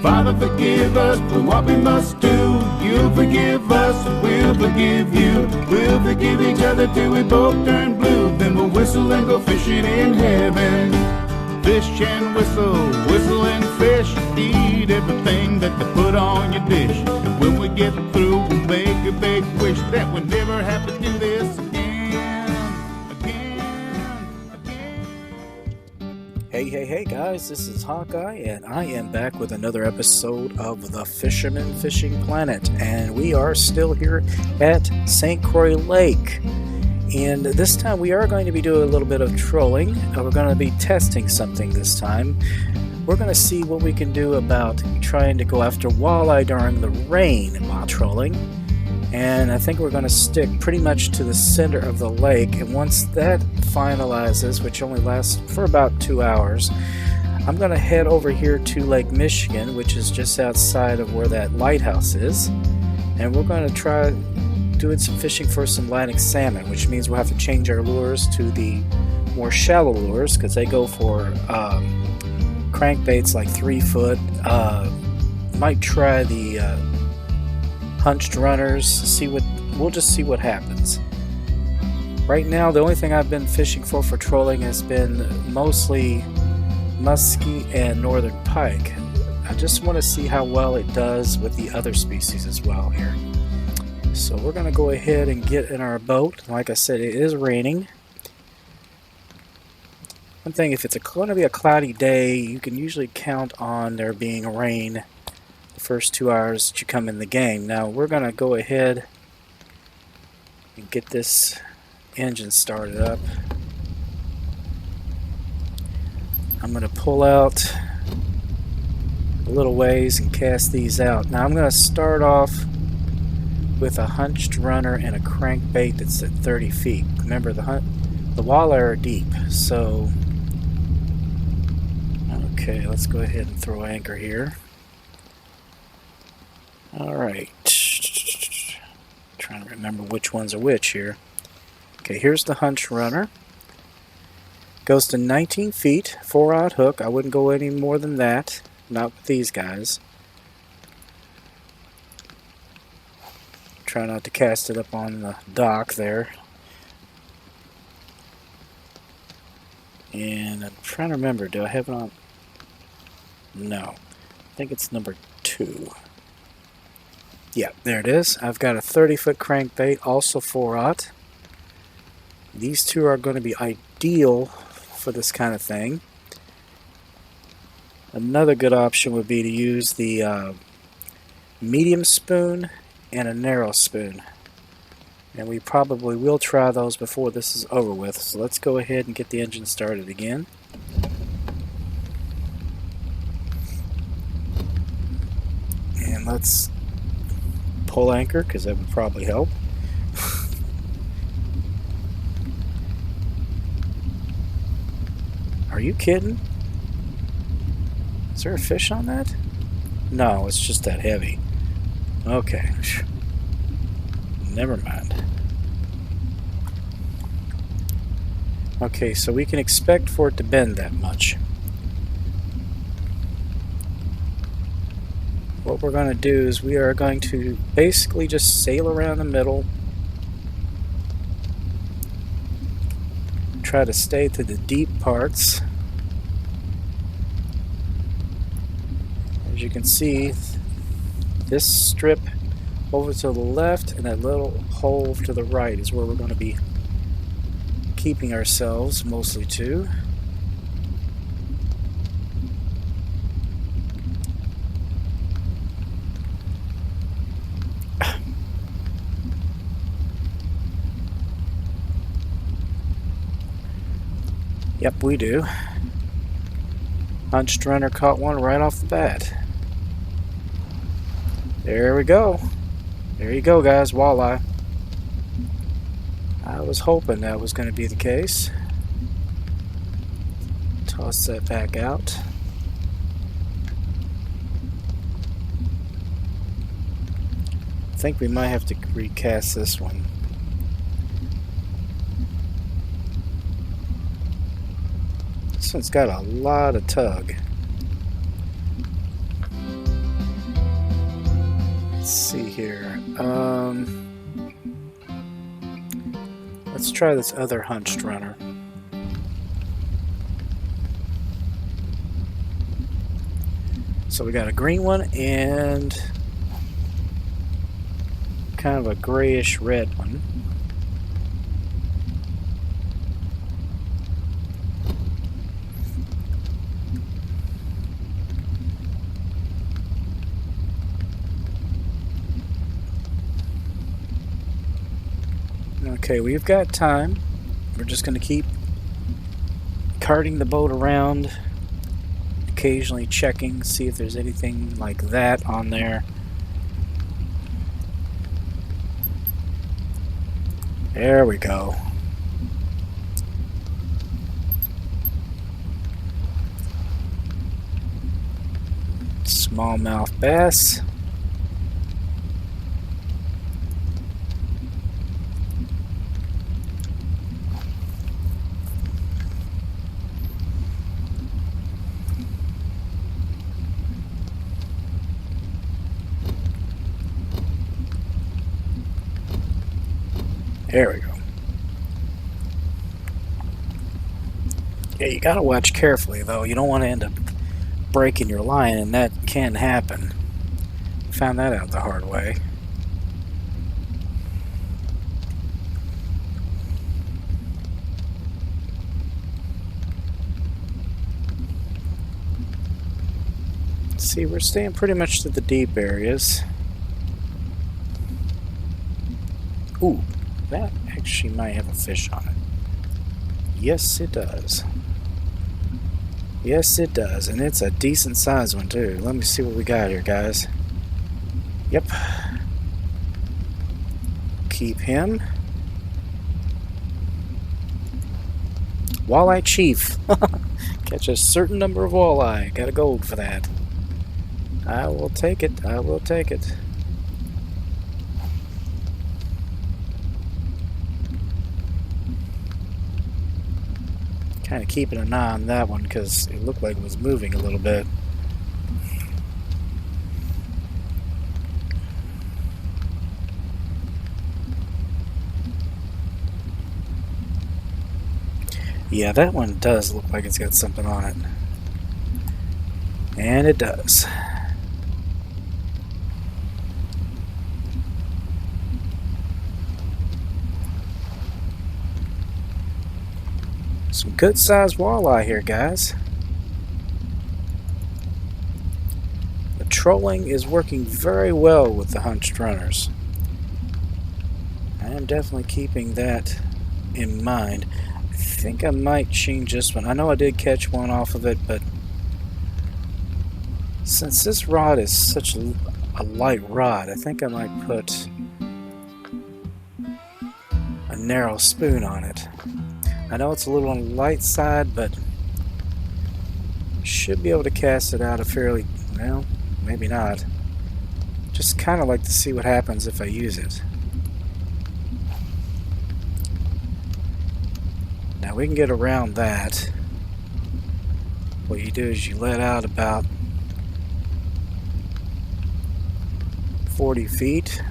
Father, forgive us for what we must do. You forgive us, we'll forgive you. We'll forgive each other till we both turn blue. Then we'll whistle and go fishing in heaven. Fish and whistle, whistle and fish. Eat everything that they put on your dish. And when we get through, we'll make a big wish that we never have to do this again. Hey guys, this is Hawkeye, and I am back with another episode of the Fisherman Fishing Planet, and we are still here at Saint Croix Lake. And this time we are going to be doing a little bit of trolling. We're going to be testing something this time. We're going to see what we can do about trying to go after walleye during the rain while trolling. And I think we're going to stick pretty much to the center of the lake, and once that finalizes, which only lasts for about 2 hours, I'm going to head over here to Lake Michigan, which is just outside of where that lighthouse is, and we're going to try doing some fishing for some Atlantic salmon, which means we'll have to change our lures to the more shallow lures because they go for crankbaits like 3 foot. Might try the Hunched runners, we'll just see what happens. Right now the only thing I've been fishing for trolling has been mostly muskie and northern pike. I just want to see how well it does with the other species as well here. So we're going to go ahead and get in our boat. Like I said, it is raining. One thing, if it's going to be a cloudy day, you can usually count on there being rain first 2 hours that you come in the game. Now we're going to go ahead and get this engine started up. I'm going to pull out a little ways and cast these out. Now I'm going to start off with a hunched runner and a crankbait that's at 30 feet. Remember the walleye are deep, so okay, let's go ahead and throw anchor here. Alright, trying to remember which ones are which here. Okay, here's the hunch runner. Goes to 19 feet, 4-aught hook. I wouldn't go any more than that, not with these guys. Try not to cast it up on the dock there. And I'm trying to remember, do I have it on? No, I think it's number 2. Yeah, there it is. I've got a 30-foot crankbait, also 4-aught. These two are going to be ideal for this kind of thing. Another good option would be to use the medium spoon and a narrow spoon. And we probably will try those before this is over with. So let's go ahead and get the engine started again. And let's pull anchor, because that would probably help. Are you kidding? Is there a fish on that? No, it's just that heavy. Okay. Never mind. Okay, so we can expect for it to bend that much. What we're going to do is we are going to basically just sail around the middle, try to stay to the deep parts. As you can see, this strip over to the left and that little hole to the right is where we're going to be keeping ourselves mostly to. Yep, we do. Hunched runner caught one right off the bat. There we go. There you go, guys. Walleye. I was hoping that was going to be the case. Toss that back out. think we might have to recast this one. This one's got a lot of tug. Let's see here. Let's try this other hunched runner. So we got a green one and kind of a grayish red one. Okay, we've got time. We're just going to keep carting the boat around, occasionally checking, see if there's anything like that on there. There we go. Smallmouth bass. There we go. Yeah, you gotta watch carefully though. You don't want to end up breaking your line, and that can happen. Found that out the hard way. See, we're staying pretty much to the deep areas. Ooh. That actually might have a fish on it. Yes, it does. Yes, it does. And it's a decent sized one, too. Let me see what we got here, guys. Yep. Keep him. Walleye Chief. Catch a certain number of walleye. Got a gold for that. I will take it. I will take it. Kind of keeping an eye on that one because it looked like it was moving a little bit. Yeah, that one does look like it's got something on it. And it does. Some good sized walleye here, guys. The trolling is working very well with the hunched runners. I am definitely keeping that in mind. I think I might change this one. I know I did catch one off of it, but since this rod is such a light rod, I think I might put a narrow spoon on it. I know it's a little on the light side, but should be able to cast it out a fairly, well, maybe not. Just kind of like to see what happens if I use it. Now we can get around that. What you do is you let out about 40 feet,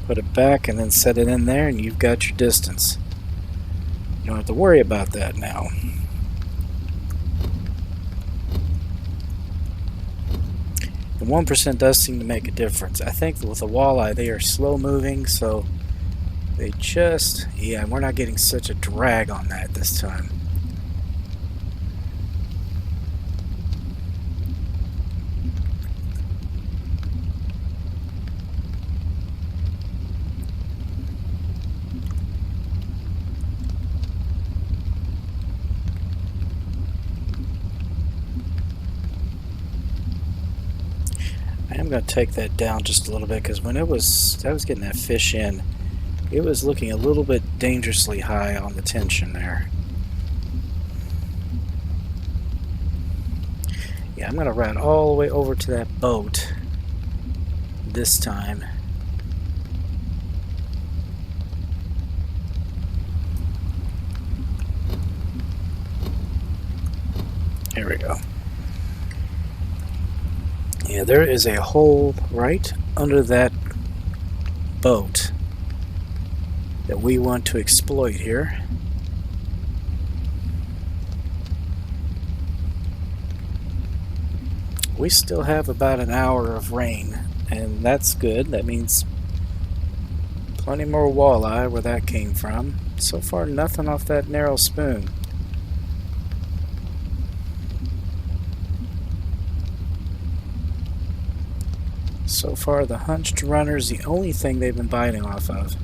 put it back, and then set it in there, and you've got your distance. You don't have to worry about that now. The 1% does seem to make a difference. I think with the walleye, they are slow moving, so they just, yeah, we're not getting such a drag on that this time. I am going to take that down just a little bit because when I was getting that fish in, it was looking a little bit dangerously high on the tension there. Yeah, I'm going to ride all the way over to that boat this time Here we go. Yeah, there is a hole right under that boat that we want to exploit here. We still have about an hour of rain, and that's good. That means plenty more walleye where that came from. So far, nothing off that narrow spoon. So far, the hunched runner's the only thing they've been biting off of.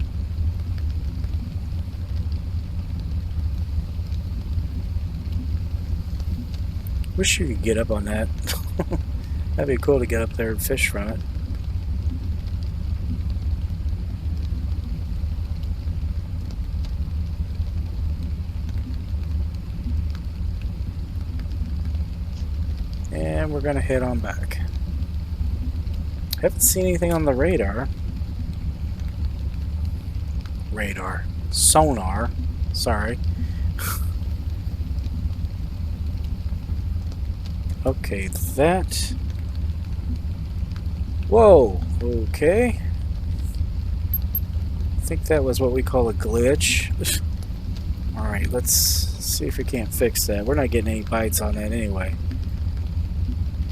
Wish you could get up on that. That'd be cool to get up there and fish from it. And we're gonna head on back. Haven't seen anything on the radar. Sonar. Sorry. Okay, that... Whoa! Okay. I think that was what we call a glitch. Alright, let's see if we can't fix that. We're not getting any bites on that anyway.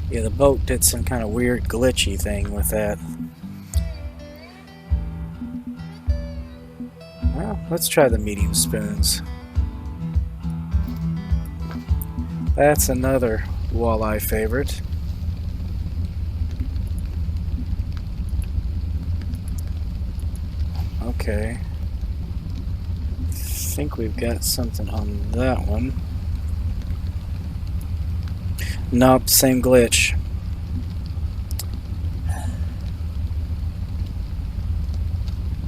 Yeah, the boat did some kind of weird glitchy thing with that. Well, let's try the medium spoons. That's another walleye favorite. Okay. I think we've got something on that one. Nope, same glitch.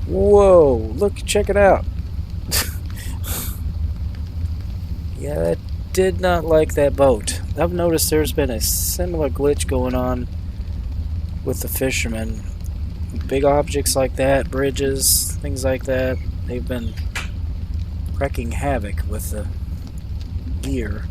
Whoa, look, check it out. Yeah, that did not like that boat. I've noticed there's been a similar glitch going on with the Fisherman. Big objects like that, bridges, things like that, they've been wreaking havoc with the gear.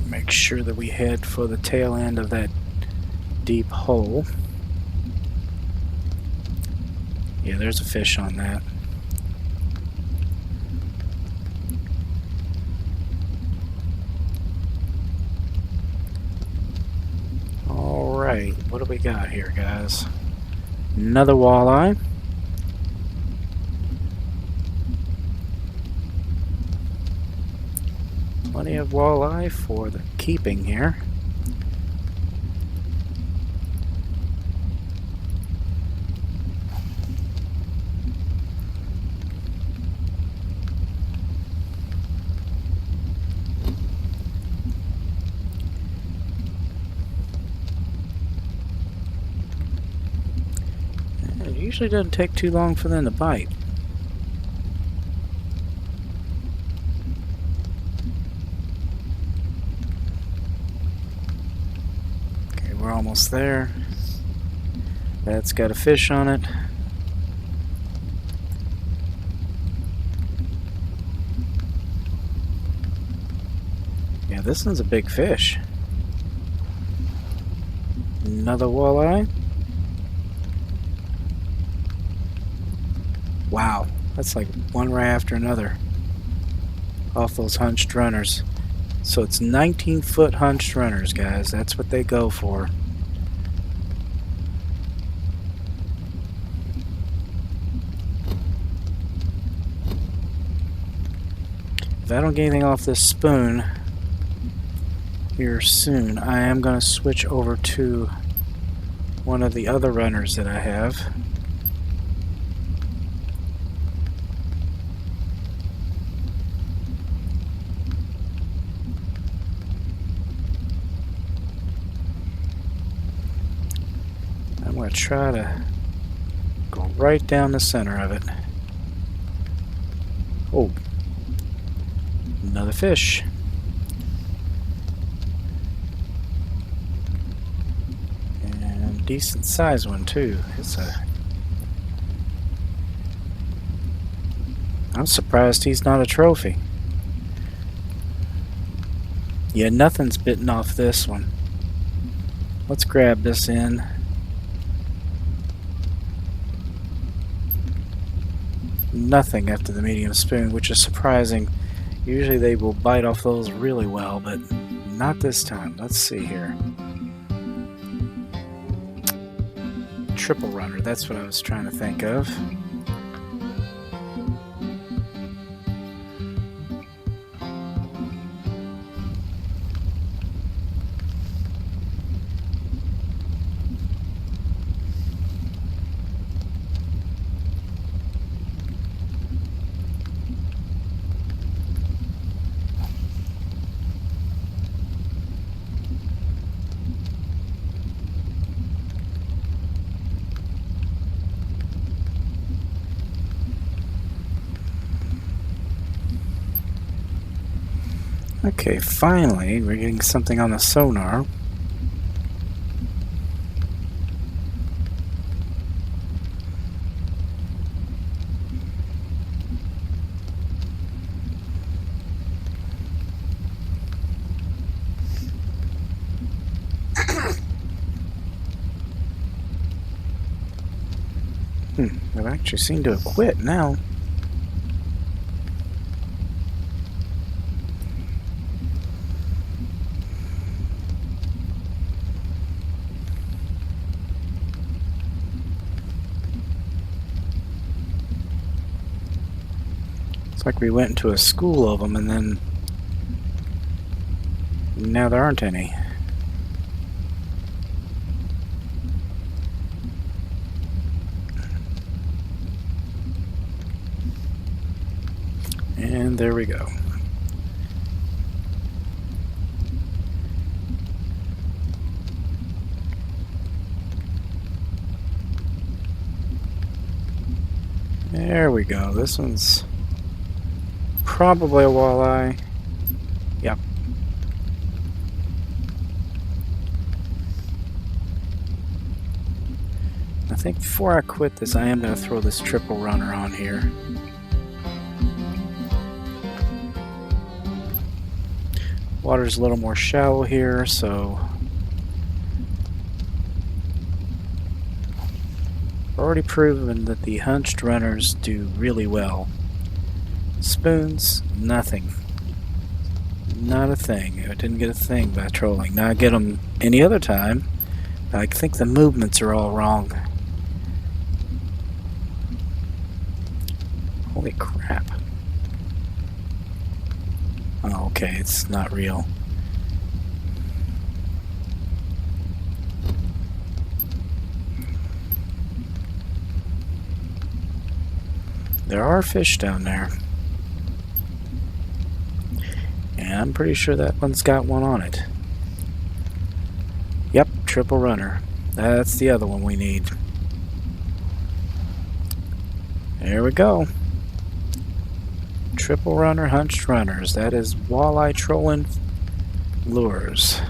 Make sure that we head for the tail end of that deep hole. Yeah, there's a fish on that. Alright, what do we got here, guys? Another walleye. Plenty of walleye for the keeping here. It usually doesn't take too long for them to bite. We're almost there. That's got a fish on it. Yeah, this one's a big fish. Another walleye. Wow, that's like one right after another off those hunched runners. So it's 19-foot hunched runners, guys. That's what they go for. If I don't get anything off this spoon here soon, I am going to switch over to one of the other runners that I have. I'm going to try to go right down the center of it. Oh, another fish. And decent sized one too. I'm surprised he's not a trophy. Yeah, nothing's bitten off this one. Let's grab this in. Nothing after the medium spoon, which is surprising. Usually they will bite off those really well, but not this time. Let's see here. Triple runner, that's what I was trying to think of. Okay, finally, we're getting something on the sonar. They actually seem to have quit now. Like we went into a school of them and then now there aren't any. And there we go. There we go. This one's probably a walleye. Yep. I think before I quit this, I am going to throw this triple runner on here. Water's a little more shallow here, so already proven that the hunched runners do really well. Spoons, nothing. Not a thing. I didn't get a thing by trolling. Now I get them any other time. I think the movements are all wrong. Holy crap. Oh, okay, it's not real. There are fish down there. And I'm pretty sure that one's got one on it. Yep, triple runner. That's the other one we need. There we go. Triple runner, hunched runners. That is walleye trolling lures.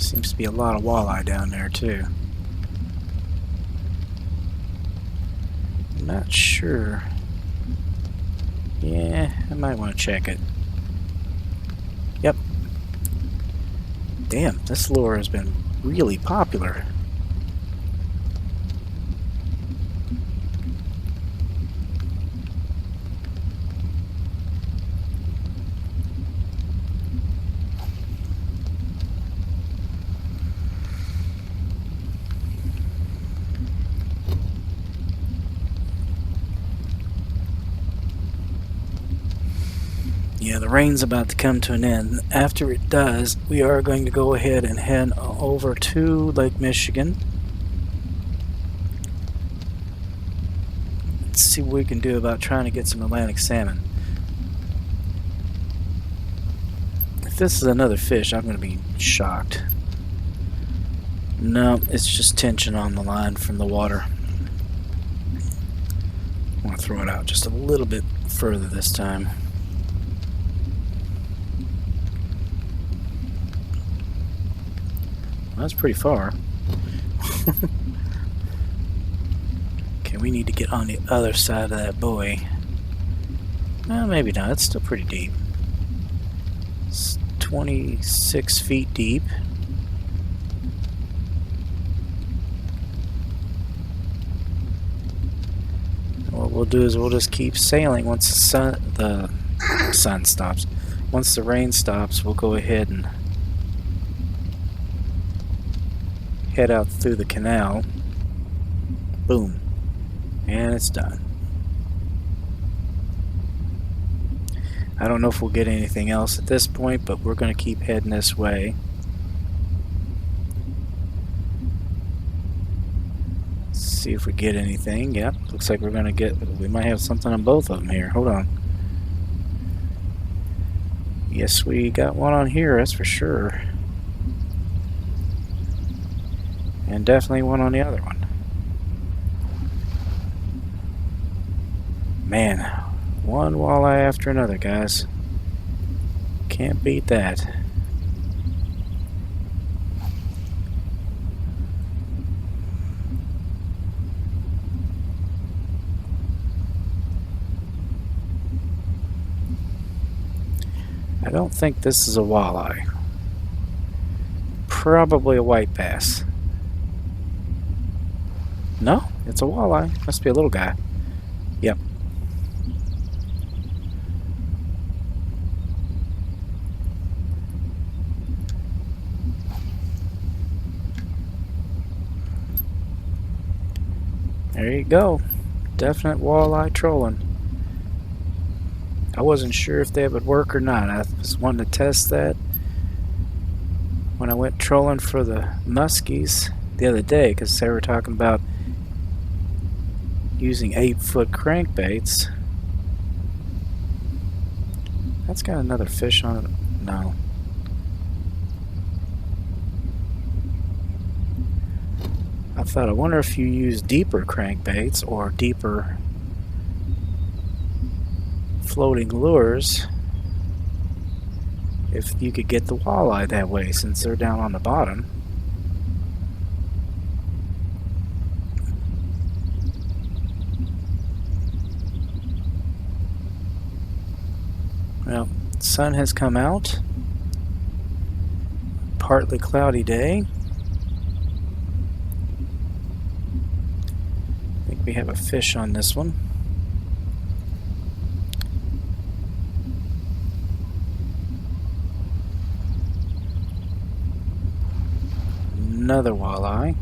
Seems to be a lot of walleye down there too. I'm not sure. Yeah, I might want to check it. Yep. Damn, this lure has been really popular. Yeah, the rain's about to come to an end. After it does, we are going to go ahead and head over to Lake Michigan. Let's see what we can do about trying to get some Atlantic salmon. If this is another fish, I'm going to be shocked. No, it's just tension on the line from the water. I want to throw it out just a little bit further this time. That's pretty far. Okay, we need to get on the other side of that buoy. Well, maybe not. It's still pretty deep. It's 26 feet deep. What we'll do is we'll just keep sailing. Once the sun stops. Once the rain stops, we'll go ahead and head out through the canal. Boom. And it's done. I don't know if we'll get anything else at this point, but we're going to keep heading this way. See if we get anything. Yep, looks like we're going to get... We might have something on both of them here. Hold on. Yes, we got one on here, that's for sure. And definitely one on the other one. Man, one walleye after another, guys. Can't beat that. I don't think this is a walleye. Probably a white bass. No, it's a walleye. Must be a little guy. Yep. There you go. Definite walleye trolling. I wasn't sure if that would work or not. I was wanting to test that when I went trolling for the muskies the other day, because they were talking about using 8-foot crankbaits. That's got another fish on it. No. I thought, I wonder if you use deeper crankbaits or deeper floating lures, if you could get the walleye that way, since they're down on the bottom. Well, sun has come out. Partly cloudy day. I think we have a fish on this one. Another walleye.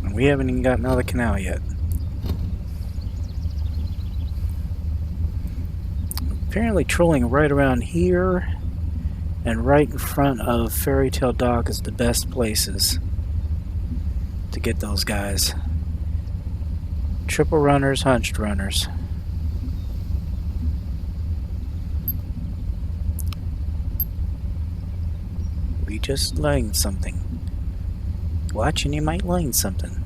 And we haven't even gotten out of the canal yet. Apparently trolling right around here and right in front of Fairy Tale Dock is the best places to get those guys. Triple runners, hunched runners. We just learned something. Watch and you might learn something.